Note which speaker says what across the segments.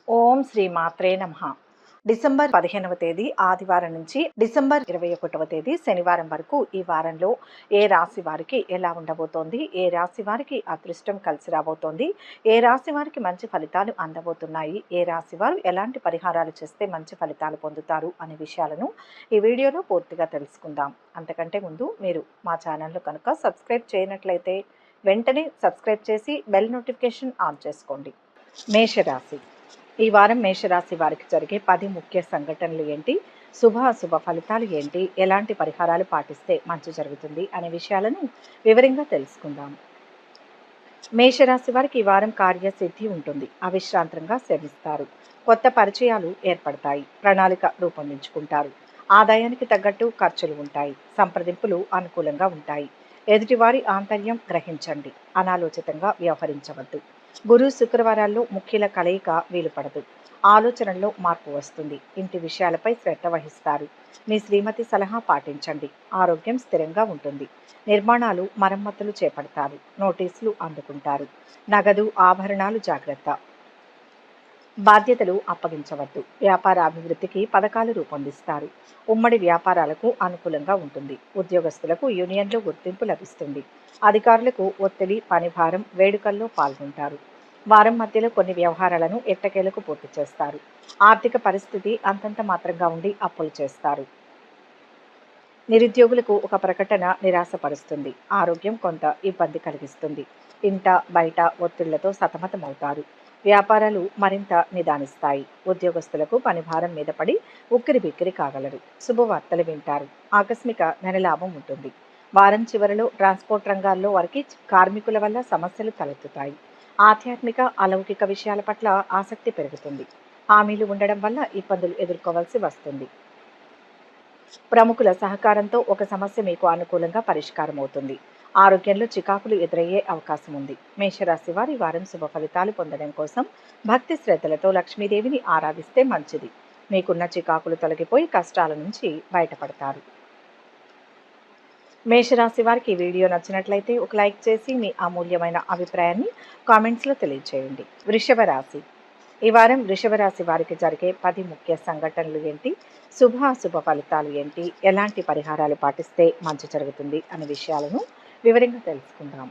Speaker 1: ఓం శ్రీ మాత్రే నమః. డిసెంబర్ 15వ తేదీ ఆదివారం నుంచి డిసెంబర్ 21వ తేదీ శనివారం వరకు ఈ వారంలో ఏ రాశి వారికి ఎలా ఉండబోతోంది, ఏ రాశి వారికి అదృష్టం కలిసి రాబోతోంది, ఏ రాశి వారికి మంచి ఫలితాలు అందబోతున్నాయి, ఏ రాశి వారు ఎలాంటి పరిహారాలు చేస్తే మంచి ఫలితాలు పొందుతారు అనే విషయాలను ఈ వీడియోలో పూర్తిగా తెలుసుకుందాం. అంతకంటే ముందు మీరు మా ఛానల్ను కనుక సబ్స్క్రైబ్ చేయనట్లయితే వెంటనే సబ్స్క్రైబ్ చేసి బెల్ నోటిఫికేషన్ ఆన్ చేసుకోండి. మేషరాశి. ఈ వారం మేషరాశి వారికి జరిగే 10 ముఖ్య సంఘటనలు ఏంటి, శుభ ఫలితాలు ఏంటి, ఎలాంటి పరిహారాలు పాటిస్తే మంచి జరుగుతుంది అనే విషయాలను వివరంగా తెలుసుకుందాం. మేషరాశి వారికి ఈ వారం కార్యసిద్ధి ఉంటుంది. అవిశ్రాంతంగా శ్రమిస్తారు. కొత్త పరిచయాలు ఏర్పడతాయి. ప్రణాళిక రూపొందించుకుంటారు. ఆదాయానికి తగ్గట్టు ఖర్చులు ఉంటాయి. సంప్రదింపులు అనుకూలంగా ఉంటాయి. ఎదుటివారి ఆంతర్యం గ్రహించండి. అనాలోచితంగా వ్యవహరించవద్దు. గురు శుక్రవారాల్లో ముఖ్యుల కలయిక వీలుపడదు. ఆలోచనల్లో మార్పు వస్తుంది. ఇంటి విషయాలపై శ్రద్ధ వహిస్తారు. మీ శ్రీమతి సలహా పాటించండి. ఆరోగ్యం స్థిరంగా ఉంటుంది. నిర్మాణాలు మరమ్మతులు చేపడతారు. నోటీసులు అందుకుంటారు. నగదు ఆభరణాలు జాగ్రత్త. బాధ్యతలు అప్పగించవద్దు. వ్యాపార అభివృద్ధికి పథకాలు రూపొందిస్తారు. ఉమ్మడి వ్యాపారాలకు అనుకూలంగా ఉంటుంది. ఉద్యోగస్తులకు యూనియన్లో గుర్తింపు లభిస్తుంది. అధికారులకు ఒత్తిడి, పనిభారం, వేడుకల్లో పాల్గొంటారు. వారం మధ్యలో కొన్ని వ్యవహారాలను ఎట్టకేలకు పూర్తి చేస్తారు. ఆర్థిక పరిస్థితి అంతంత మాత్రంగా ఉండి అప్పులు చేస్తారు. నిరుద్యోగులకు ఒక ప్రకటన నిరాశపరుస్తుంది. ఆరోగ్యం కొంత ఇబ్బంది కలిగిస్తుంది. ఇంట బయట ఒత్తిళ్లతో సతమతమవుతారు. వ్యాపారాలు మరింత నిదానిస్తాయి. ఉద్యోగస్తులకు పనిభారం మీద పడి ఉక్కిరి బిక్కిరి కాగలరు. శుభవార్తలు వింటారు. ఆకస్మిక ధనలాభం ఉంటుంది. వారం చివరిలో ట్రాన్స్పోర్ట్ రంగాల్లో వారికి కార్మికుల వల్ల సమస్యలు తలెత్తుతాయి. ఆధ్యాత్మిక అలౌకిక విషయాల పట్ల ఆసక్తి పెరుగుతుంది. హామీలు ఉండడం వల్ల ఇబ్బందులు ఎదుర్కోవాల్సి వస్తుంది. ప్రముఖుల సహకారంతో ఒక సమస్య మీకు అనుకూలంగా పరిష్కారం అవుతుంది. ఆరోగ్యంలో చికాకులు ఎదురయ్యే అవకాశం ఉంది. మేషరాశి వారి వారం శుభ ఫలితాలు పొందడం కోసం భక్తి శ్రద్ధలతో లక్ష్మీదేవిని ఆరాధిస్తే మంచిది. మీకున్న చికాకులు తొలగిపోయి కష్టాల నుంచి బయటపడతారు. మేషరాశి వారికి ఈ వీడియో నచ్చినట్లయితే ఒక లైక్ చేసి మీ అమూల్యమైన అభిప్రాయాన్ని కామెంట్స్లో తెలియజేయండి. వృషభ రాశి. ఈ వారం వృషభ రాశి వారికి జరిగే 10 ముఖ్య సంఘటనలు ఏంటి, శుభ ఫలితాలు ఏంటి, ఎలాంటి పరిహారాలు పాటిస్తే మంచి జరుగుతుంది అనే విషయాలను వివరంగా తెలుసుకుందాం.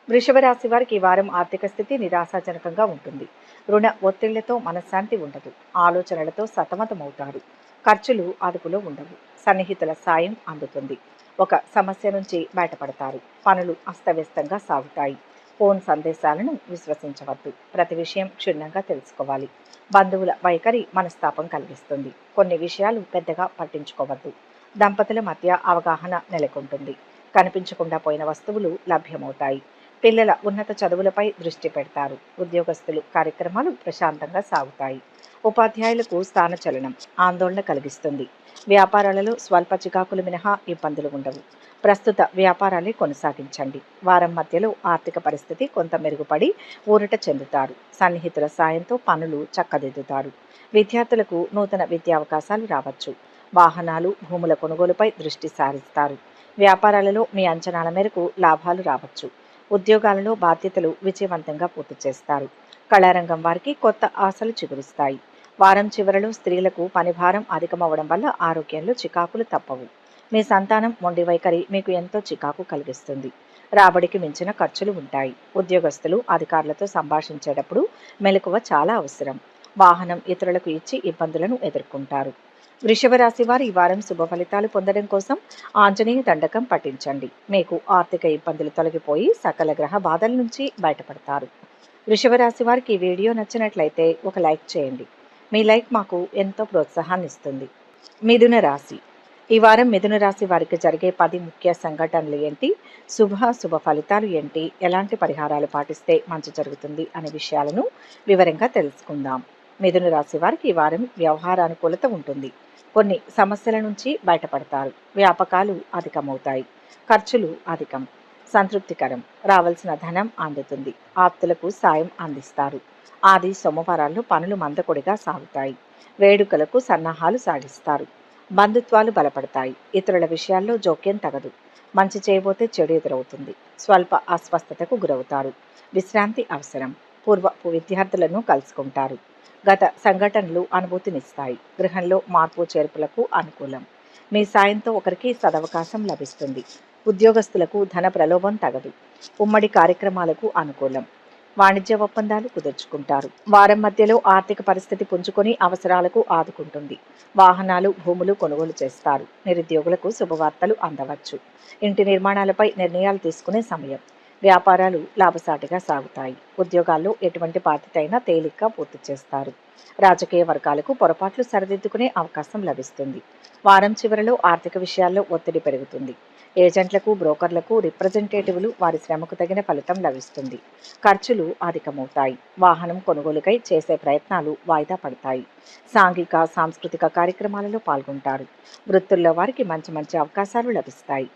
Speaker 1: వృషభ రాశి వారికి ఈ వారం ఆర్థిక స్థితి నిరాశాజనకంగా ఉంటుంది. రుణ ఒత్తిళ్లతో మనశ్శాంతి ఉండదు. ఆలోచనలతో సతమతమవుతారు. ఖర్చులు అదుపులో ఉండవు. సన్నిహితుల సాయం అందుతుంది. ఒక సమస్య నుంచి బయటపడతారు. పనులు అస్తవ్యస్తంగా సాగుతాయి. ఫోన్ సందేశాలను విశ్వసించవద్దు. ప్రతి విషయం క్షుణ్ణంగా తెలుసుకోవాలి. బంధువుల వైఖరి మనస్తాపం కలిగిస్తుంది. కొన్ని విషయాలు పెద్దగా పట్టించుకోవద్దు. దంపతుల మధ్య అవగాహన నెలకొంటుంది. కనిపించకుండా పోయిన వస్తువులు లభ్యమవుతాయి. పిల్లల ఉన్నత చదువులపై దృష్టి పెడతారు. ఉద్యోగస్తులు కార్యక్రమాలు ప్రశాంతంగా సాగుతాయి. ఉపాధ్యాయులకు స్థానచలనం ఆందోళన కలిగిస్తుంది. వ్యాపారాలలో స్వల్ప చికాకులు మినహా ఇబ్బందులు ఉండవు. ప్రస్తుత వ్యాపారాలే కొనసాగించండి. వారం మధ్యలో ఆర్థిక పరిస్థితి కొంత మెరుగుపడి ఊరట చెందుతారు. సన్నిహితుల సాయంతో పనులు చక్కదిద్దుతారు. విద్యార్థులకు నూతన విద్యా అవకాశాలు రావచ్చు. వాహనాలు, భూముల కొనుగోలుపై దృష్టి సారిస్తారు. వ్యాపారాలలో మీ అంచనాల మేరకు లాభాలు రావచ్చు. ఉద్యోగాలలో బాధ్యతలు విజయవంతంగా పూర్తి చేస్తారు. కళారంగం వారికి కొత్త ఆశలు చిగురుస్తాయి. వారం చివరలో స్త్రీలకు పనిభారం అధికమవడం వల్ల ఆరోగ్యంలో చికాకులు తప్పవు. మీ సంతానం మొండి వైఖరి మీకు ఎంతో చికాకు కలిగిస్తుంది. రాబడికి మించిన ఖర్చులు ఉంటాయి. ఉద్యోగస్తులు అధికారులతో సంభాషించేటప్పుడు మెలకువ చాలా అవసరం. వాహనం ఇతరులకు ఇచ్చి ఇబ్బందులను ఎదుర్కొంటారు. వృషభ రాశి వారు ఈ వారం శుభ ఫలితాలు పొందడం కోసం ఆంజనేయ దండకం పఠించండి. మీకు ఆర్థిక ఇబ్బందులు తొలగిపోయి సకల గ్రహ బాధల నుంచి బయటపడతారు. వృషభ రాశి వారికి ఈ వీడియో నచ్చినట్లయితే ఒక లైక్ చేయండి. మీ లైక్ మాకు ఎంతో ప్రోత్సాహాన్ని ఇస్తుంది. మిథున రాశి. ఈ వారం మిథున రాశి వారికి జరిగే 10 ముఖ్య సంఘటనలు ఏంటి, శుభ ఫలితాలు ఏంటి, ఎలాంటి పరిహారాలు పాటిస్తే మంచి జరుగుతుంది అనే విషయాలను వివరంగా తెలుసుకుందాం. మిథున రాశి వారికి ఈ వారం వ్యవహారానుకూలత ఉంటుంది. కొన్ని సమస్యల నుంచి బయటపడతారు. వ్యాపకాలు అధికమవుతాయి. ఖర్చులు అధికం. సంతృప్తికరం. రావాల్సిన ధనం అందుతుంది. ఆప్తులకు సాయం అందిస్తారు. ఆది సోమవారాల్లో పనులు మందకొడిగా సాగుతాయి. వేడుకలకు సన్నాహాలు సాగిస్తారు. బంధుత్వాలు బలపడతాయి. ఇతరుల విషయాల్లో జోక్యం తగదు. మంచి చేయబోతే చెడు ఎదురవుతుంది. స్వల్ప అస్వస్థతకు గురవుతారు. విశ్రాంతి అవసరం. పూర్వపు విద్యార్థులను కలుసుకుంటారు. గత సంఘటనలు అనుభూతినిస్తాయి. గృహంలో మార్పు చేర్పులకు అనుకూలం. మీ సాయంతో ఒకరికి సదవకాశం లభిస్తుంది. ఉద్యోగస్తులకు ధన ప్రలోభం తగదు. ఉమ్మడి కార్యక్రమాలకు అనుకూలం. వాణిజ్య ఒప్పందాలు కుదుర్చుకుంటారు. వారం మధ్యలో ఆర్థిక పరిస్థితి పుంజుకొని అవసరాలకు ఆదుకుంటుంది. వాహనాలు, భూములు కొనుగోలు చేస్తారు. నిరుద్యోగులకు శుభవార్తలు అందవచ్చు. ఇంటి నిర్మాణాలపై నిర్ణయాలు తీసుకునే సమయం. వ్యాపారాలు లాభసాటిగా సాగుతాయి. ఉద్యోగాల్లో ఎటువంటి బాధ్యత అయినా తేలిగ్గా పూర్తి చేస్తారు. రాజకీయ వర్గాలకు పొరపాట్లు సరిదిద్దుకునే అవకాశం లభిస్తుంది. వారం చివరిలో ఆర్థిక విషయాల్లో ఒత్తిడి పెరుగుతుంది. ఏజెంట్లకు, బ్రోకర్లకు, రిప్రజెంటేటివ్లు వారి శ్రమకు తగిన ఫలితం లభిస్తుంది. ఖర్చులు అధికమవుతాయి. వాహనం కొనుగోలుకై చేసే ప్రయత్నాలు వాయిదా పడతాయి. సాంఘిక, సాంస్కృతిక కార్యక్రమాలలో పాల్గొంటారు. వృత్తుల్లో వారికి మంచి మంచి అవకాశాలు లభిస్తాయి.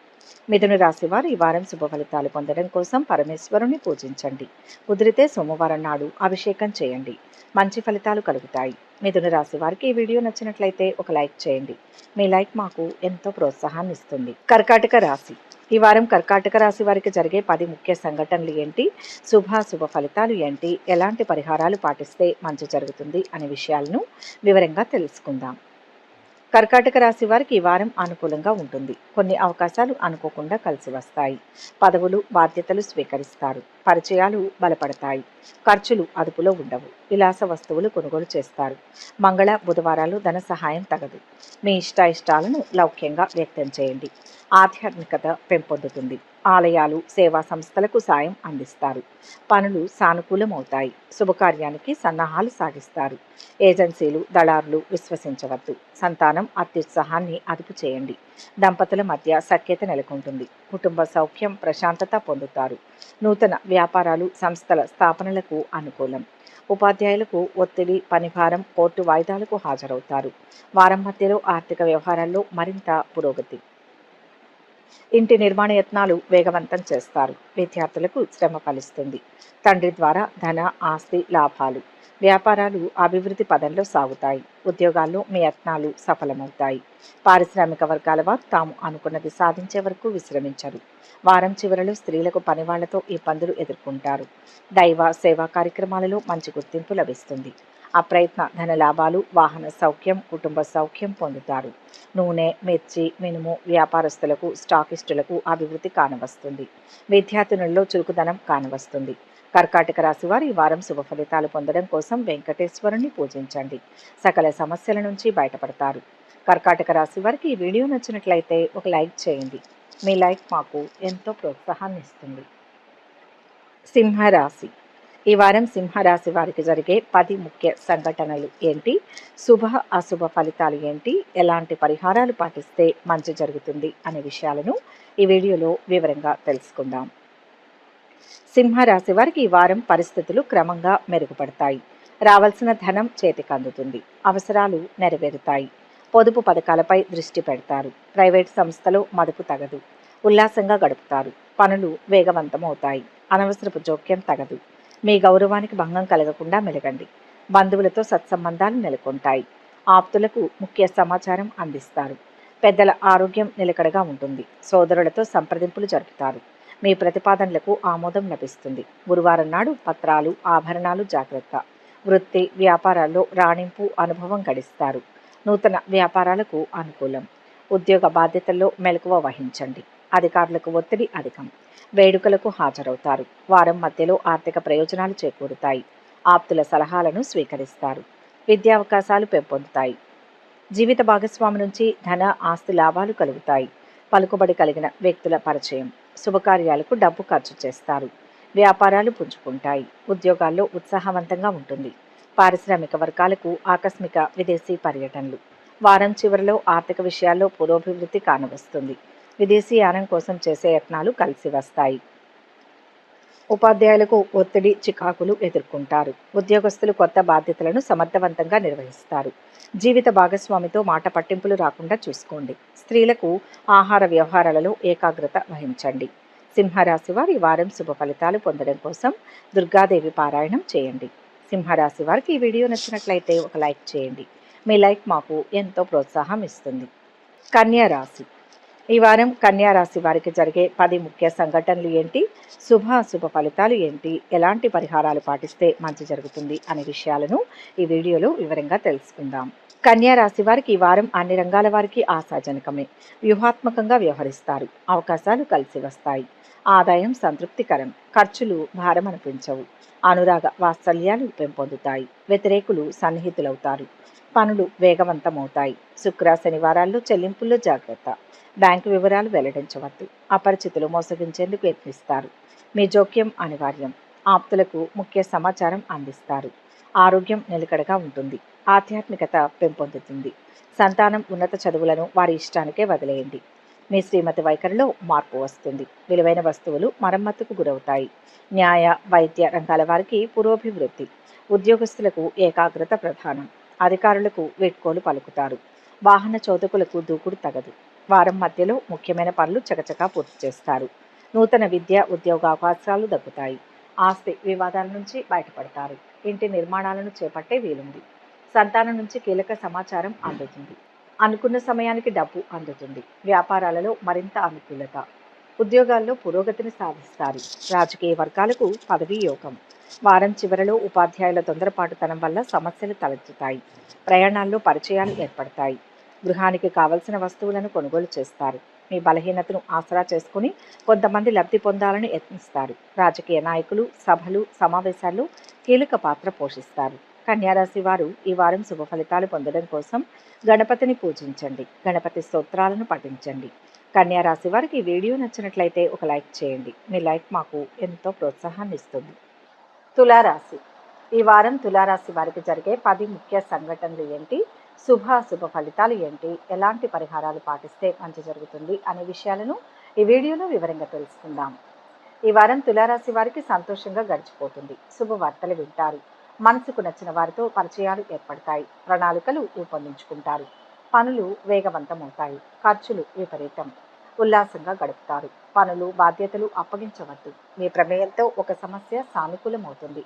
Speaker 1: మిథున రాశి వారు ఈ వారం శుభ ఫలితాలు పొందడం కోసం పరమేశ్వరుని పూజించండి. కుదిరితే సోమవారం నాడు అభిషేకం చేయండి. మంచి ఫలితాలు కలుగుతాయి. మిథున రాశి వారికి ఈ వీడియో నచ్చినట్లయితే ఒక లైక్ చేయండి. మీ లైక్ మాకు ఎంతో ప్రోత్సాహాన్ని ఇస్తుంది. కర్కాటక రాశి. ఈ వారం కర్కాటక రాశి వారికి జరిగే 10 ముఖ్య సంఘటనలు ఏంటి, శుభ ఫలితాలు ఏంటి, ఎలాంటి పరిహారాలు పాటిస్తే మంచి జరుగుతుంది అనే విషయాలను వివరంగా తెలుసుకుందాం. కర్కాటక రాశి వారికి ఈ వారం అనుకూలంగా ఉంటుంది. కొన్ని అవకాశాలు అనుకోకుండా కలిసి వస్తాయి. పదవులు, బాధ్యతలు స్వీకరిస్తారు. పరిచయాలు బలపడతాయి. ఖర్చులు అదుపులో ఉండవు. విలాస వస్తువులు కొనుగోలు చేస్తారు. మంగళ, బుధవారాలు ధన సహాయం తగదు. మీ ఇష్టాయిష్టాలను లౌక్యంగా వ్యక్తం చేయండి. ఆధ్యాత్మికత పెంపొందుతుంది. ఆలయాలు, సేవా సంస్థలకు సాయం అందిస్తారు. పనులు సానుకూలమవుతాయి. శుభకార్యానికి సన్నాహాలు సాగిస్తారు. ఏజెన్సీలు, దళారులు విశ్వసించవద్దు. సంతానం అత్యుత్సాహాన్ని అదుపు చేయండి. దంపతుల మధ్య సఖ్యత నెలకొంటుంది. కుటుంబ సౌఖ్యం, ప్రశాంతత పొందుతారు. నూతన వ్యాపారాలు, సంస్థల స్థాపనలకు అనుకూలం. ఉపాధ్యాయులకు ఒత్తిడి, పనిభారం, కోర్టు వాయిదాలకు హాజరవుతారు. వారం మధ్యలో ఆర్థిక వ్యవహారాల్లో మరింత పురోగతి. ఇంటి నిర్మాణ యత్నాలు వేగవంతం చేస్తారు. విద్యార్థులకు శ్రమ ఫలిస్తుంది. తండ్రి ద్వారా ధన, ఆస్తి లాభాలు. వ్యాపారాలు అభివృద్ధి పదంలో సాగుతాయి. ఉద్యోగాల్లో మీ యత్నాలు సఫలమవుతాయి. పారిశ్రామిక వర్గాల వారు తాము అనుకున్నది సాధించే వరకు విశ్రమించరు. వారం చివరలో స్త్రీలకు పనివాళ్లతో ఇబ్బందులు ఎదుర్కొంటారు. దైవ సేవా కార్యక్రమాలలో మంచి గుర్తింపు లభిస్తుంది. అప్రయత్న ధన లాభాలు, వాహన సౌఖ్యం, కుటుంబ సౌఖ్యం పొందుతారు. నూనె, మిర్చి, మినుము వ్యాపారస్తులకు, స్టాకిస్టులకు అభివృద్ధి కానవస్తుంది. విద్యార్థినుల్లో చురుకుదనం కానవస్తుంది. కర్కాటక రాశి వారు ఈ వారం శుభ ఫలితాలు పొందడం కోసం వెంకటేశ్వరుని పూజించండి. సకల సమస్యల నుంచి బయటపడతారు. కర్కాటక రాశి వారికి ఈ వీడియో నచ్చినట్లయితే ఒక లైక్ చేయండి. మీ లైక్ మాకు ఎంతో ప్రోత్సాహాన్ని ఇస్తుంది. సింహరాశి. ఈ వారం సింహరాశి వారికి జరిగే 10 ముఖ్య సంఘటనలు ఏంటి, అశుభ ఫలితాలు ఏంటి, ఎలాంటి పరిహారాలు పాటిస్తే మంచి జరుగుతుంది అనే విషయాలను ఈ వీడియోలో వివరంగా తెలుసుకుందాం. సింహరాశి వారికి ఈ వారం పరిస్థితులు క్రమంగా మెరుగుపడతాయి. రావాల్సిన ధనం చేతికి అందుతుంది. అవసరాలు నెరవేరుతాయి. పొదుపు పథకాలపై దృష్టి పెడతారు. ప్రైవేట్ సంస్థలో మదుపు తగదు. ఉల్లాసంగా గడుపుతారు. పనులు వేగవంతమవుతాయి. అనవసరపు జోక్యం తగదు. మీ గౌరవానికి భంగం కలగకుండా మెలగండి. బంధువులతో సత్సంబంధాలు నెలకొంటాయి. ఆప్తులకు ముఖ్య సమాచారం అందిస్తారు. పెద్దల ఆరోగ్యం నిలకడగా ఉంటుంది. సోదరులతో సంప్రదింపులు జరుపుతారు. మీ ప్రతిపాదనలకు ఆమోదం లభిస్తుంది. గురువారం నాడు పత్రాలు, ఆభరణాలు జాగ్రత్త. వృత్తి, వ్యాపారాల్లో రాణింపు, అనుభవం గడిస్తారు. నూతన వ్యాపారాలకు అనుకూలం. ఉద్యోగ బాధ్యతల్లో మెలకువ వహించండి. అధికారులకు ఒత్తిడి అధికం. వేడుకలకు హాజరవుతారు. వారం మధ్యలో ఆర్థిక ప్రయోజనాలు చేకూరుతాయి. ఆప్తుల సలహాలను స్వీకరిస్తారు. విద్యావకాశాలు పెంపొందుతాయి. జీవిత భాగస్వామి నుంచి ధన, ఆస్తి లాభాలు కలుగుతాయి. పలుకుబడి కలిగిన వ్యక్తుల పరిచయం. శుభకార్యాలకు డబ్బు ఖర్చు చేస్తారు. వ్యాపారాలు పుంజుకుంటాయి. ఉద్యోగాల్లో ఉత్సాహవంతంగా ఉంటుంది. పారిశ్రామిక వర్గాలకు ఆకస్మిక విదేశీ పర్యటనలు. వారం చివరిలో ఆర్థిక విషయాల్లో పురోభివృద్ధి కానవస్తుంది. విదేశీ యానం కోసం చేసే యత్నాలు కలిసి వస్తాయి. ఉపాధ్యాయులకు ఒత్తిడి, చికాకులు ఎదుర్కొంటారు. ఉద్యోగస్తులు కొత్త బాధ్యతలను సమర్థవంతంగా నిర్వహిస్తారు. జీవిత భాగస్వామితో మాట పట్టింపులు రాకుండా చూసుకోండి. స్త్రీలకు ఆహార వ్యవహారాలలో ఏకాగ్రత వహించండి. సింహరాశి వారు ఈ వారం శుభ ఫలితాలు పొందడం కోసం దుర్గాదేవి పారాయణం చేయండి. సింహరాశి వారికి ఈ వీడియో నచ్చినట్లయితే ఒక లైక్ చేయండి. మీ లైక్ మాకు ఎంతో ప్రోత్సాహం ఇస్తుంది. కన్యా రాశి. ఈ వారం కన్యా రాశి వారికి జరిగే 10 ముఖ్య సంఘటనలు ఏంటి, శుభ ఫలితాలు ఏంటి, ఎలాంటి పరిహారాలు పాటిస్తే మంచి జరుగుతుంది అనే విషయాలను ఈ వీడియోలో వివరంగా తెలుసుకుందాం. కన్యా రాశి వారికి ఈ వారం అన్ని రంగాల వారికి ఆశాజనకమే. వ్యూహాత్మకంగా వ్యవహరిస్తారు. అవకాశాలు కలిసి వస్తాయి. ఆదాయం సంతృప్తికరం. ఖర్చులు భారం అనిపించవు. అనురాగ వాత్సల్యాలు పెంపొందుతాయి. వ్యతిరేకులు సన్నిహితులవుతారు. పనులు వేగవంతమవుతాయి. శుక్ర శనివారాల్లో చెల్లింపుల్లో జాగ్రత్త. బ్యాంకు వివరాలు వెల్లడించవద్దు. అపరిచితులు మోసగించేందుకు యత్నిస్తారు. మీ జోక్యం అనివార్యం. ఆప్తులకు ముఖ్య సమాచారం అందిస్తారు. ఆరోగ్యం నిలకడగా ఉంటుంది. ఆధ్యాత్మికత పెంపొందుతుంది. సంతానం ఉన్నత చదువులను వారి ఇష్టానికే వదిలేయండి. మీ శ్రీమతి వైఖరిలో మార్పు వస్తుంది. విలువైన వస్తువులు మరమ్మతుకు గురవుతాయి. న్యాయ వైద్య రంగాల వారికి పురోభివృద్ధి. ఉద్యోగస్తులకు ఏకాగ్రత ప్రధానం. అధికారులకు వీడ్కోలు పలుకుతారు. వాహన చోదకులకు దూకుడు తగదు. వారం మధ్యలో ముఖ్యమైన పనులు చకచకా పూర్తి చేస్తారు. నూతన విద్య ఉద్యోగ అవకాశాలు దక్కుతాయి. ఆస్తి వివాదాల నుంచి బయటపడతారు. ఇంటి నిర్మాణాలను చేపట్టే వీలుంది. సంతానం నుంచి కీలక సమాచారం అందుతుంది. అనుకున్న సమయానికి డబ్బు అందుతుంది. వ్యాపారాలలో మరింత అనుకూలత. ఉద్యోగాల్లో పురోగతిని సాధిస్తారు. రాజకీయ వర్గాలకు పదవీ యోగం. వారం చివరలో ఉపాధ్యాయుల తొందరపాటుతనం వల్ల సమస్యలు తలెత్తుతాయి. ప్రయాణాల్లో పరిచయాలు ఏర్పడతాయి. గృహానికి కావలసిన వస్తువులను కొనుగోలు చేస్తారు. మీ బలహీనతను ఆసరా చేసుకుని కొంతమంది లబ్ధి పొందాలని యత్నిస్తారు. రాజకీయ నాయకులు సభలు సమావేశాల్లో కీలక పాత్ర పోషిస్తారు. కన్యారాశి వారు ఈ వారం శుభ ఫలితాలు పొందడం కోసం గణపతిని పూజించండి. గణపతి స్తోత్రాలను పఠించండి. కన్యారాశి వారికి ఈ వీడియో నచ్చినట్లయితే ఒక లైక్ చేయండి. మీ లైక్ మాకు ఎంతో ప్రోత్సాహాన్ని ఇస్తుంది. తులారాశి. ఈ వారం తులారాశి వారికి జరిగే 10 ముఖ్య సంఘటనలు ఏంటి, శుభ ఫలితాలు ఏంటి, ఎలాంటి పరిహారాలు పాటిస్తే మంచి జరుగుతుంది అనే విషయాలను ఈ వీడియోలో వివరంగా తెలుసుకుందాం. ఈ వారం తులారాశి వారికి సంతోషంగా గడిచిపోతుంది. శుభవార్తలు వింటారు. మనసుకు నచ్చిన వారితో పరిచయాలు ఏర్పడతాయి. ప్రణాళికలు రూపొందించుకుంటారు. పనులు వేగవంతమవుతాయి. ఖర్చులు విపరీతం. ఉల్లాసంగా గడుపుతారు. పనులు బాధ్యతలు అప్పగించవద్దు. మీ ప్రమేయంతో ఒక సమస్య సానుకూలమవుతుంది.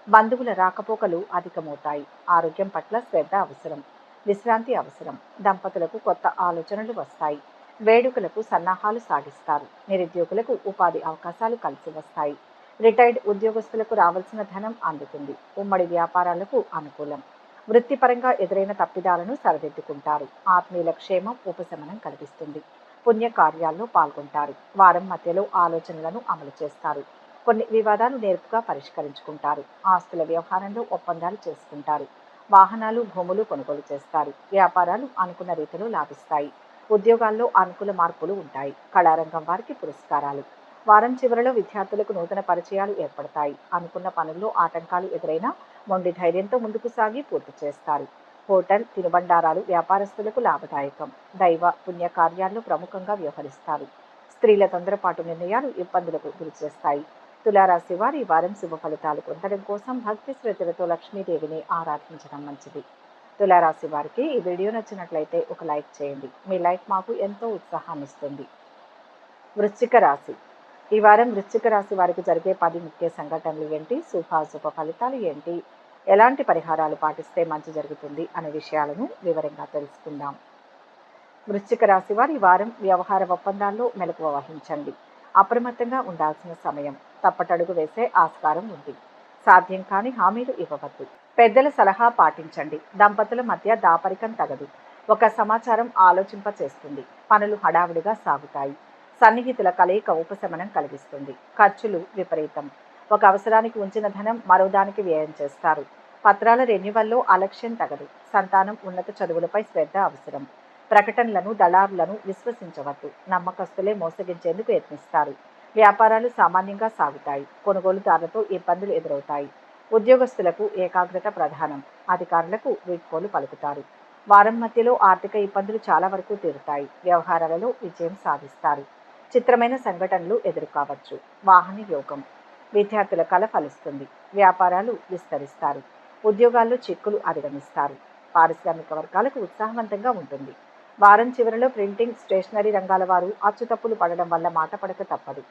Speaker 1: బంధువుల రాకపోకలు అధికమవుతాయి. ఆరోగ్యం పట్ల శ్రద్ధ అవసరం. విశ్రాంతి అవసరం. దంపతులకు కొత్త ఆలోచనలు వస్తాయి. వేడుకలకు సన్నాహాలు సాగిస్తారు. నిరుద్యోగులకు ఉపాధి అవకాశాలు కలిసి వస్తాయి. రిటైర్డ్ ఉద్యోగస్తులకు రావాల్సిన ధనం అందుతుంది. ఉమ్మడి వ్యాపారాలకు అనుకూలం. వృత్తిపరంగా ఎదురైన తప్పిదాలను సరిదిద్దుకుంటారు. ఆత్మీయుల క్షేమం ఉపశమనం కలిగిస్తుంది. పుణ్యకార్యాల్లో పాల్గొంటారు. వారం మధ్యలో ఆలోచనలను అమలు చేస్తారు. కొన్ని వివాదాలు నేర్పుగా పరిష్కరించుకుంటారు. ఆస్తుల వ్యవహారంలో ఒప్పందాలు చేసుకుంటారు. వాహనాలు భూములు కొనుగోలు చేస్తారు. వ్యాపారాలు అనుకున్న రీతిలో లాభిస్తాయి. ఉద్యోగాల్లో అనుకూల మార్పులు ఉంటాయి. కళారంగం వారికి పురస్కారాలు. వారం చివరిలో విద్యార్థులకు నూతన పరిచయాలు ఏర్పడతాయి. అనుకున్న పనుల్లో ఆటంకాలు ఎదురైనా మొండి ధైర్యంతో ముందుకు సాగి పూర్తి చేస్తారు. హోటల్ తినుబండారాలు వ్యాపారస్తులకు లాభదాయకం. దైవ పుణ్య కార్యాల్లో ప్రముఖంగా వ్యవహరిస్తారు. స్త్రీల తొందరపాటు నిర్ణయాలు ఇబ్బందులకు గురిచేస్తాయి. తులారాశి వారి ఈ వారం శుభ ఫలితాలు పొందడం కోసం భక్తి శ్రద్ధలతో లక్ష్మీదేవిని ఆరాధించడం మంచిది. తులారాశి వారికి ఈ వీడియో నచ్చినట్లయితే ఒక లైక్ చేయండి. మీ లైక్ మాకు ఎంతో ఉత్సాహాన్ని ఇస్తుంది. వృశ్చిక రాశి. ఈ వారం వృశ్చిక రాశి వారికి జరిగే 10 ముఖ్య సంఘటనలు ఏంటి, శుభ ఫలితాలు ఏంటి, ఎలాంటి పరిహారాలు పాటిస్తే మంచి జరుగుతుంది అనే విషయాలను వివరంగా తెలుసుకుందాం. వృశ్చిక రాశి వారి ఈ వారం వ్యవహార ఒప్పందాల్లో మెలకువ వహించండి. అప్రమత్తంగా ఉండాల్సిన సమయం. తప్పటడుగు వేసే ఆస్కారం ఉంది. సాధ్యం కాని హామీలు ఇవ్వవద్దు. పెద్దల సలహా పాటించండి. దంపతుల మధ్య దాపరికం తగదు. ఒక సమాచారం ఆలోచింప చేస్తుంది. పనులు హడావిడిగా సాగుతాయి. సన్నిహితుల కలయిక ఉపశమనం కలిగిస్తుంది. ఖర్చులు విపరీతం. ఒక అవసరానికి ఉంచిన ధనం మరో దానికి వ్యయం చేస్తారు. పత్రాల రెన్యువల్లో అలక్ష్యం తగదు. సంతానం ఉన్నత చదువులపై శ్రద్ధ అవసరం. ప్రకటనలను దళారులను విశ్వసించవద్దు. నమ్మకస్తులే మోసగించేందుకు యత్నిస్తారు. వ్యాపారాలు సామాన్యంగా సాగుతాయి. కొనుగోలుదారులతో ఇబ్బందులు ఎదురవుతాయి. ఉద్యోగస్తులకు ఏకాగ్రత ప్రధానం. అధికారులకు వీడ్కోలు పలుకుతారు. వారం మధ్యలో ఆర్థిక ఇబ్బందులు చాలా వరకు తీరుతాయి. వ్యవహారాలలో విజయం సాధిస్తారు. చిత్రమైన సంఘటనలు ఎదురుకావచ్చు. వాహన యోగం. విద్యార్థుల కళ ఫలిస్తుంది. వ్యాపారాలు విస్తరిస్తారు. ఉద్యోగాల్లో చిక్కులు అధిగమిస్తారు. పారిశ్రామిక వర్గాలకు ఉత్సాహవంతంగా ఉంటుంది. వారం చివరిలో ప్రింటింగ్ స్టేషనరీ రంగాల వారు అచ్చుతప్పులు పడడం వల్ల మాట పడక తప్పదు.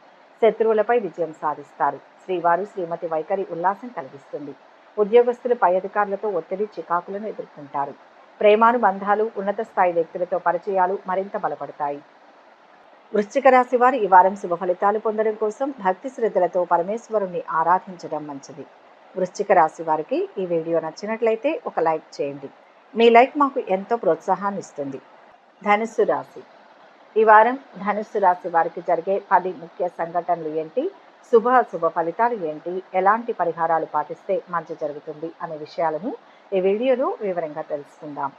Speaker 1: శత్రువులపై విజయం సాధిస్తారు. శ్రీవారు శ్రీమతి వైఖరి ఉల్లాసం కలిగిస్తుంది. ఉద్యోగస్తులు పై అధికారులతో ఒత్తిడి చికాకులను ఎదుర్కొంటారు. ప్రేమానుబంధాలు ఉన్నత స్థాయి వ్యక్తులతో పరిచయాలు మరింత బలపడతాయి. వృశ్చిక రాశి వారు ఈ వారం శుభ ఫలితాలు పొందడం కోసం భక్తి శ్రద్ధలతో పరమేశ్వరుణ్ణి ఆరాధించడం మంచిది. వృశ్చిక రాశి వారికి ఈ వీడియో నచ్చినట్లయితే ఒక లైక్ చేయండి. మీ లైక్ మాకు ఎంతో ప్రోత్సాహాన్ని ఇస్తుంది. ధనుస్సు రాశి ఈ వారం ధనుస్సు రాశి వారికి జరిగే 10 ముఖ్య సంఘటనలు ఏంటి, శుభ ఫలితాలు ఏంటి, ఎలాంటి పరిహారాలు పాటిస్తే మంచి జరుగుతుంది అనే విషయాలను ఈ వీడియోలో వివరంగా తెలుసుకుందాం.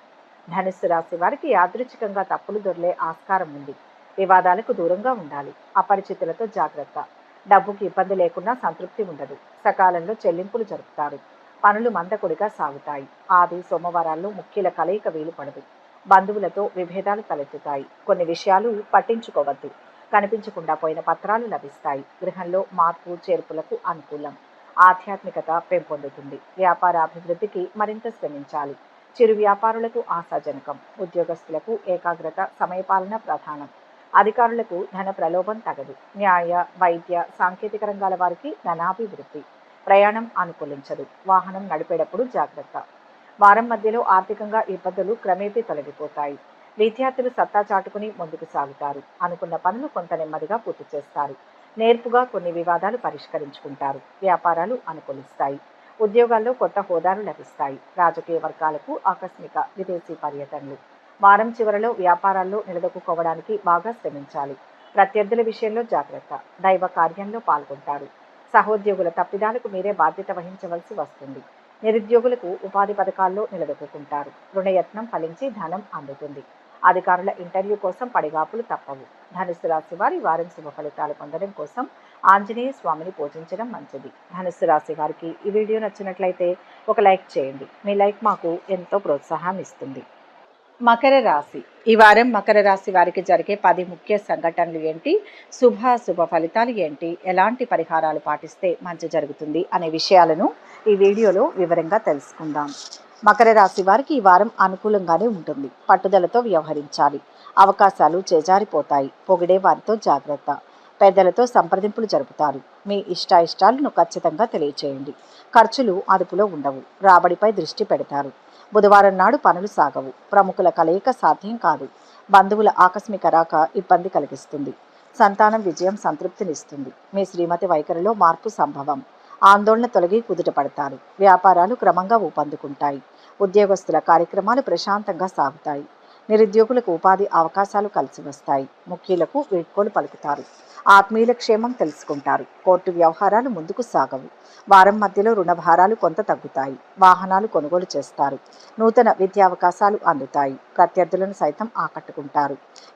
Speaker 1: ధనుస్సు రాశి వారికి యాదృచ్ఛికంగా తప్పులు దొర్లే ఆస్కారం ఉంది. వివాదాలకు దూరంగా ఉండాలి. అపరిచితులతో జాగ్రత్త. డబ్బుకి ఇబ్బంది లేకుండా సంతృప్తి ఉండదు. సకాలంలో చెల్లింపులు జరుపుతారు. పనులు మందకొడిగా సాగుతాయి. ఆది సోమవారాల్లో ముఖ్యుల కలయిక వీలు పడదు. బంధువులతో విభేదాలు తలెత్తుతాయి. కొన్ని విషయాలు పట్టించుకోవద్దు. కనిపించకుండా పోయిన పత్రాలు లభిస్తాయి. గృహంలో మార్పు చేర్పులకు అనుకూలం. ఆధ్యాత్మికత పెంపొందుతుంది. వ్యాపార అభివృద్ధికి మరింత శ్రమించాలి. చిరు వ్యాపారులకు ఆశాజనకం. ఉద్యోగస్తులకు ఏకాగ్రత, సమయపాలన ప్రధానం. అధికారులకు ధన ప్రలోభం తగదు. న్యాయ, వైద్య, సాంకేతిక రంగాల వారికి ధనాభివృద్ధి. ప్రయాణం అనుకూలించదు. వాహనం నడిపేటప్పుడు జాగ్రత్త. వారం మధ్యలో ఆర్థికంగా ఇబ్బందులు క్రమేపీ తొలగిపోతాయి. విద్యార్థులు సత్తా చాటుకుని ముందుకు సాగుతారు. అనుకున్న పనులు కొంత నెమ్మదిగా పూర్తి చేస్తారు. నేర్పుగా కొన్ని వివాదాలు పరిష్కరించుకుంటారు. వ్యాపారాలు అనుకూలిస్తాయి. ఉద్యోగాల్లో కొత్త హోదాలు లభిస్తాయి. రాజకీయ వర్గాలకు ఆకస్మిక విదేశీ పర్యటనలు. వారం చివరలో వ్యాపారాల్లో నిలదొక్కుకోవడానికి బాగా శ్రమించాలి. ప్రత్యర్థుల విషయంలో జాగ్రత్త. దైవ కార్యంలో పాల్గొంటారు. సహోద్యోగుల తప్పిదాలకు మీరే బాధ్యత వహించవలసి వస్తుంది. నిరుద్యోగులకు ఉపాధి పథకాల్లో నిలదొక్కుంటారు. రుణయత్నం ఫలించి ధనం అందుతుంది. అధికారుల ఇంటర్వ్యూ కోసం పడిగాపులు తప్పవు. ధనుస్సు రాశి వారి వారం శుభ ఫలితాలు పొందడం కోసం ఆంజనేయ స్వామిని పూజించడం మంచిది. ధనుస్సు రాశి వారికి ఈ వీడియో నచ్చినట్లయితే ఒక లైక్ చేయండి. మీ లైక్ మాకు ఎంతో ప్రోత్సాహాన్ని ఇస్తుంది. మకర రాశి ఈ వారం మకర రాశి వారికి జరిగే 10 ముఖ్య సంఘటనలు ఏంటి, శుభ ఫలితాలు ఏంటి, ఎలాంటి పరిహారాలు పాటిస్తే మంచి జరుగుతుంది అనే విషయాలను ఈ వీడియోలో వివరంగా తెలుసుకుందాం. మకర రాశి వారికి ఈ వారం అనుకూలంగానే ఉంటుంది. పట్టుదలతో వ్యవహరించాలి. అవకాశాలు చేజారిపోతాయి. పొగిడే వారితో జాగ్రత్త. పెద్దలతో సంప్రదింపులు జరుపుతారు. మీ ఇష్టాలను ఖచ్చితంగా తెలియచేయండి. ఖర్చులు అదుపులో ఉండవు. రాబడిపై దృష్టి పెడతారు. బుధవారం నాడు పనులు సాగవు. ప్రముఖుల కలయిక సాధ్యం కాదు. బంధువుల ఆకస్మిక రాక ఇబ్బంది కలిగిస్తుంది. సంతానం విజయం సంతృప్తినిస్తుంది. మీ శ్రీమతి వైఖరిలో మార్పు సంభవం. ఆందోళన తొలగి కుదుట పడతారు. వ్యాపారాలు క్రమంగా ఊపందుకుంటాయి. ఉద్యోగస్తుల కార్యక్రమాలు ప్రశాంతంగా సాగుతాయి. నిరుద్యోగులకు ఉపాధి అవకాశాలు కలిసి వస్తాయి. ముఖ్యులకు వీడ్కోలు పలుకుతారు. ఆత్మీయుల క్షేమం తెలుసుకుంటారు. కోర్టు వ్యవహారాలు ముందుకు సాగవు. వారం మధ్యలో రుణ భారాలు కొంత తగ్గుతాయి. వాహనాలు కొనుగోలు చేస్తారు. నూతన విద్యావకాశాలు అందుతాయి. ప్రత్యర్థులను సైతం ఆకట్టుకుంటారు.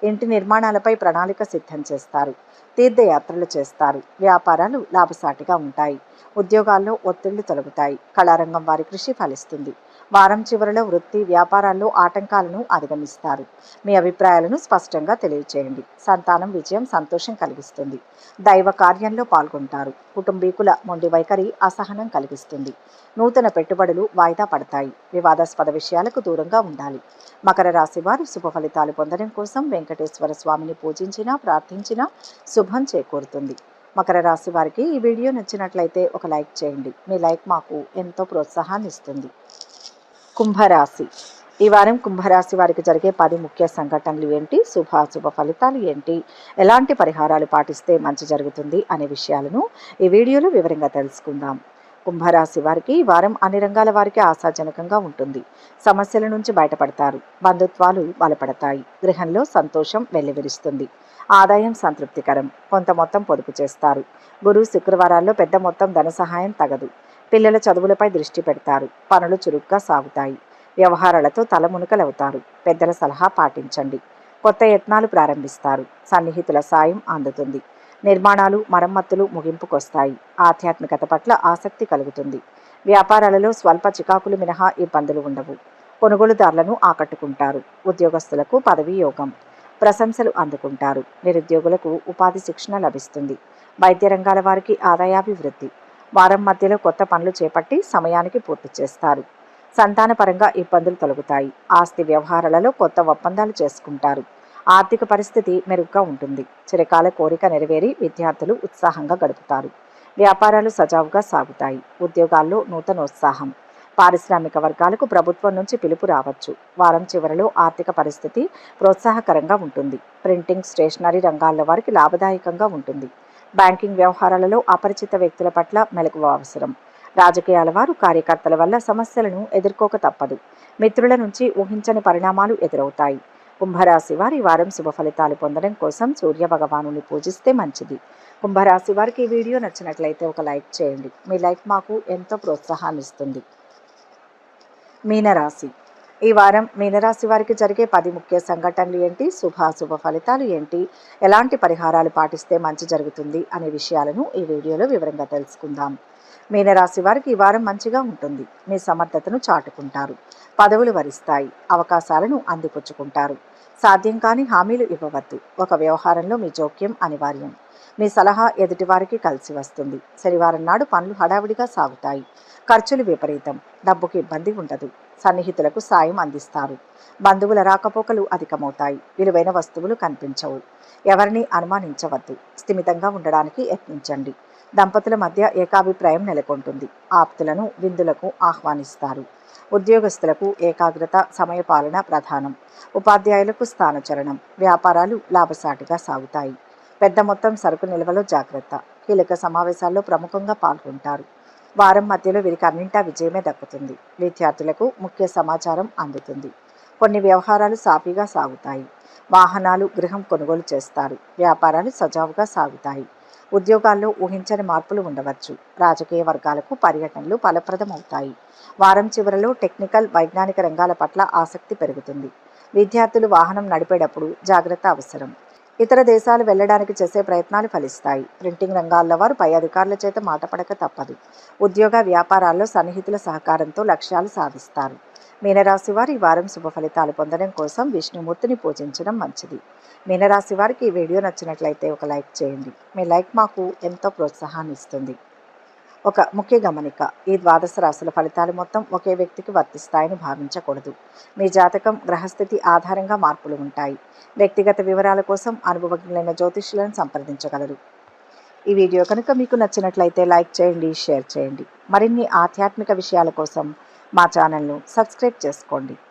Speaker 1: ఇంటి నిర్మాణాలపై ప్రణాళిక సిద్ధం చేస్తారు. తీర్థయాత్రలు చేస్తారు. వ్యాపారాలు లాభసాటిగా ఉంటాయి. ఉద్యోగాల్లో ఒత్తిళ్లు తొలగుతాయి. కళారంగం వారి కృషి ఫలిస్తుంది. వారం చివరిలో వృత్తి వ్యాపారాల్లో ఆటంకాలను అధిగమిస్తారు. మీ అభిప్రాయాలను స్పష్టంగా తెలియచేయండి. సంతానం విజయం సంతోషం కలిగిస్తుంది. దైవ కార్యంలో పాల్గొంటారు. కుటుంబీకుల మొండి వైఖరి అసహనం కలిగిస్తుంది. నూతన పెట్టుబడులు వాయిదా పడతాయి. వివాదాస్పద విషయాలకు దూరంగా ఉండాలి. మకర రాశి వారు శుభ ఫలితాలు పొందడం కోసం వెంకటేశ్వర స్వామిని పూజించినా ప్రార్థించినా శుభం చేకూరుతుంది. మకర రాశి వారికి ఈ వీడియో నచ్చినట్లయితే ఒక లైక్ చేయండి. మీ లైక్ మాకు ఎంతో ప్రోత్సాహాన్ని ఇస్తుంది. కుంభరాశి ఈ వారం కుంభరాశి వారికి జరిగే 10 ముఖ్య సంఘటనలు ఏంటి, శుభ ఫలితాలు ఏంటి, ఎలాంటి పరిహారాలు పాటిస్తే మంచి జరుగుతుంది అనే విషయాలను ఈ వీడియోలో వివరంగా తెలుసుకుందాం. కుంభరాశి వారికి ఈ వారం అన్ని రంగాల వారికి ఆశాజనకంగా ఉంటుంది. సమస్యల నుంచి బయటపడతారు. బంధుత్వాలు బలపడతాయి. గృహంలో సంతోషం వెల్లివిరుస్తుంది. ఆదాయం సంతృప్తికరం. కొంత మొత్తం పొదుపు చేస్తారు. గురు శుక్రవారాల్లో పెద్ద మొత్తం ధన సహాయం తగదు. పిల్లల చదువులపై దృష్టి పెడతారు. పనులు చురుగ్గా సాగుతాయి. వ్యవహారాలతో తలమునకలవుతారు. పెద్దల సలహా పాటించండి. కొత్త యత్నాలు ప్రారంభిస్తారు. సన్నిహితుల సాయం అందుతుంది. నిర్మాణాలు మరమ్మతులు ముగింపుకొస్తాయి. ఆధ్యాత్మికత పట్ల ఆసక్తి కలుగుతుంది. వ్యాపారాలలో స్వల్ప చికాకులు మినహా ఇబ్బందులు ఉండవు. కొనుగోలుదారులను ఆకట్టుకుంటారు. ఉద్యోగస్తులకు పదవీ యోగం. ప్రశంసలు అందుకుంటారు. నిరుద్యోగులకు ఉపాధి శిక్షణ లభిస్తుంది. వైద్య రంగాల వారికి ఆదాయాభివృద్ధి. వారం మధ్యలో కొత్త పనులు చేపట్టి సమయానికి పూర్తి చేస్తారు. సంతానపరంగా ఇబ్బందులు తొలగుతాయి. ఆస్తి వ్యవహారాలలో కొత్త ఒప్పందాలు చేసుకుంటారు. ఆర్థిక పరిస్థితి మెరుగ్గా ఉంటుంది. చిరకాల కోరిక నెరవేరి విద్యార్థులు ఉత్సాహంగా గడుపుతారు. వ్యాపారాలు సజావుగా సాగుతాయి. ఉద్యోగాల్లో నూతనోత్సాహం. పారిశ్రామిక వర్గాలకు ప్రభుత్వం నుంచి పిలుపు రావచ్చు. వారం చివరలో ఆర్థిక పరిస్థితి ప్రోత్సాహకరంగా ఉంటుంది. ప్రింటింగ్, స్టేషనరీ రంగాల్లో వారికి లాభదాయకంగా ఉంటుంది. బ్యాంకింగ్ వ్యవహారాలలో అపరిచిత వ్యక్తుల పట్ల మెలకువ అవసరం. రాజకీయాల వారు కార్యకర్తల వల్ల సమస్యలను ఎదుర్కోక తప్పదు. మిత్రుల నుంచి ఊహించని పరిణామాలు ఎదురవుతాయి. కుంభరాశి వారి వారం శుభ ఫలితాలు పొందడం కోసం సూర్య భగవానుని పూజిస్తే మంచిది. కుంభరాశి వారికి ఈ వీడియో నచ్చినట్లయితే ఒక లైక్ చేయండి. మీ లైక్ మాకు ఎంతో ప్రోత్సాహాన్ని ఇస్తుంది. మీనరాశి. ఈ వారం మీనరాశి వారికి జరిగే 10 ముఖ్య సంఘటనలు ఏంటి, శుభాశుభ ఫలితాలు ఏంటి, ఎలాంటి పరిహారాలు పాటిస్తే మంచి జరుగుతుంది అనే విషయాలను ఈ వీడియోలో వివరంగా తెలుసుకుందాం. మీనరాశి వారికి ఈ వారం మంచిగా ఉంటుంది. మీ సమర్థతను చాటుకుంటారు. పదవులు వరిస్తాయి. అవకాశాలను అందిపుచ్చుకుంటారు. సాధ్యం కాని హామీలు ఇవ్వవద్దు. ఒక వ్యవహారంలో మీ జోక్యం అనివార్యం. మీ సలహా ఎదుటివారికి కలిసి వస్తుంది. శనివారం నాడు పనులు హడావిడిగా సాగుతాయి. ఖర్చులు విపరీతం. డబ్బుకి ఇబ్బంది ఉండదు. సన్నిహితులకు సాయం అందిస్తారు. బంధువుల రాకపోకలు అధికమవుతాయి. విలువైన వస్తువులు కనిపించవు. ఎవరిని అనుమానించవద్దు. స్థిమితంగా ఉండడానికి యత్నించండి. దంపతుల మధ్య ఏకాభిప్రాయం నెలకొంటుంది. ఆప్తులను విందులకు ఆహ్వానిస్తారు. ఉద్యోగస్తులకు ఏకాగ్రత, సమయపాలన ప్రధానం. ఉపాధ్యాయులకు స్థానచలనం. వ్యాపారాలు లాభసాటిగా సాగుతాయి. పెద్ద మొత్తం సరుకు నిల్వలో జాగ్రత్త. కీలక సమావేశాల్లో ప్రముఖంగా పాల్గొంటారు. వారం మధ్యలో వీరికి అన్నింటా విజయమే దక్కుతుంది. విద్యార్థులకు ముఖ్య సమాచారం అందుతుంది. కొన్ని వ్యవహారాలు సాఫీగా సాగుతాయి. వాహనాలు, గృహం కొనుగోలు చేస్తారు. వ్యాపారాలు సజావుగా సాగుతాయి. ఉద్యోగాల్లో ఊహించని మార్పులు ఉండవచ్చు. రాజకీయ వర్గాలకు పర్యటనలు ఫలప్రదమవుతాయి. వారం చివరలో టెక్నికల్, వైజ్ఞానిక రంగాల పట్ల ఆసక్తి పెరుగుతుంది. విద్యార్థులు వాహనం నడిపేటప్పుడు జాగ్రత్త అవసరం. ఇతర దేశాలు వెళ్లడానికి చేసే ప్రయత్నాలు ఫలిస్తాయి. ప్రింటింగ్ రంగాల్లో వారు పై అధికారుల చేత మాటపడక తప్పదు. ఉద్యోగ వ్యాపారాల్లో సన్నిహితుల సహకారంతో లక్ష్యాలు సాధిస్తారు. మీనరాశి వారు ఈ వారం శుభ ఫలితాలు పొందడం కోసం విష్ణుమూర్తిని పూజించడం మంచిది. మీనరాశి వారికి ఈ వీడియో నచ్చినట్లయితే ఒక లైక్ చేయండి. మీ లైక్ మాకు ఎంతో ప్రోత్సాహాన్ని ఇస్తుంది. ఒక ముఖ్య గమనిక: ఈ ద్వాదశ రాశుల ఫలితాలు మొత్తం ఒకే వ్యక్తికి వర్తిస్తాయని భావించకూడదు. మీ జాతకం, గ్రహస్థితి ఆధారంగా మార్పులు ఉంటాయి. వ్యక్తిగత వివరాల కోసం అనుభవజ్ఞులైన జ్యోతిష్యులను సంప్రదించగలరు. ఈ వీడియో కనుక మీకు నచ్చినట్లయితే లైక్ చేయండి, షేర్ చేయండి. మరిన్ని ఆధ్యాత్మిక విషయాల కోసం మా ఛానల్ను సబ్స్క్రైబ్ చేసుకోండి.